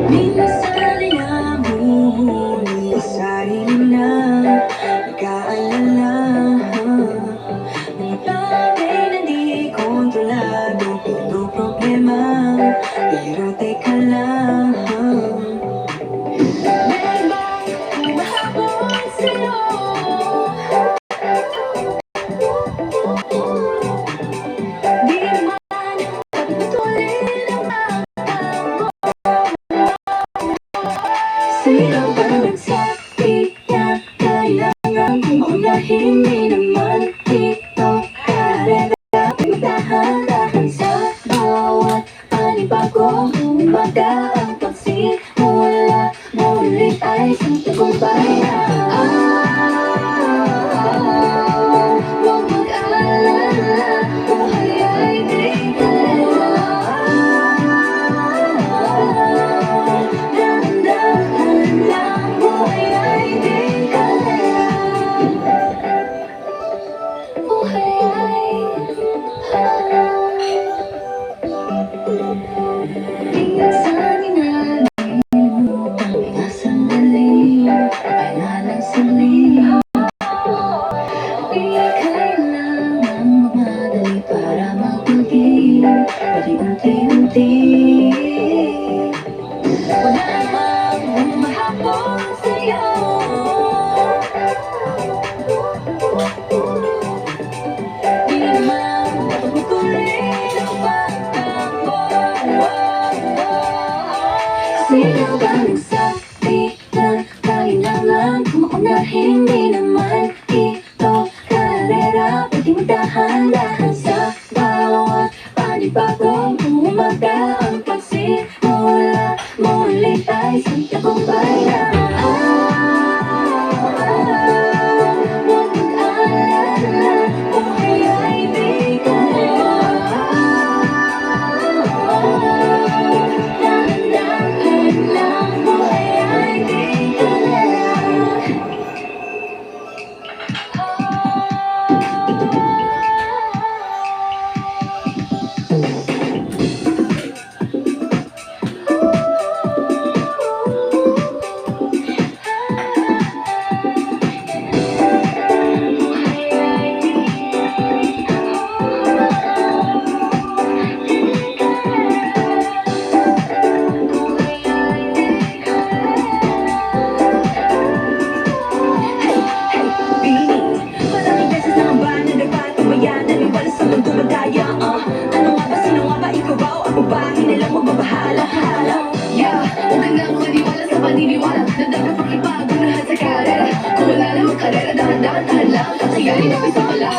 Minsan ay nahuhuli sa sarili na nag-aalala. Mga bagay na di kontrolado, puro problema. Pero teka lang, may bang humahabol sa'yo? Di naman patuloy ang pagkakamo. Sino ba nagsabi na kailangan kong unahin? Di naman ito karera. Dahan-dahan sa bawat panibagong umaga. Ang pagsimula muli ay sa tagumpay na. Huwag mag-alala, buhay ay di kalera. Dahan-dahan lang, buhay ay di kalera. Buhay ay minsan inalimutan na sandali ay nalang saglit. Di kailangan magmadali para magpagin, pwede unti-unti. Wala namang humahabol sa'yo. Di naman patuloy ang pagtakbo. Sino ba nagsabi na kailangan kong maunahin? Di naman ito karera. Pwede magdahan-dahan sa bawat panibagong umaga. Ang pagsimula muli ay sa tagumpay na. Huwag mag-alala, buhay ay di kalera. Dahan-dahan lang, buhay ay di kalera. Maraming beses na ang ba na nagpatubayan, naniwala sa mundo madaya. Ano nga ba, sino nga ba, ikaw ba o ako ba? Hinilang magbabahala-hala. Yeah, huwag ka nang maniwala sa paniniwala na dapat makipagunahan sa karera. Kung wala namang karera, dahan-dahan lang, kakayanin ang isa pala.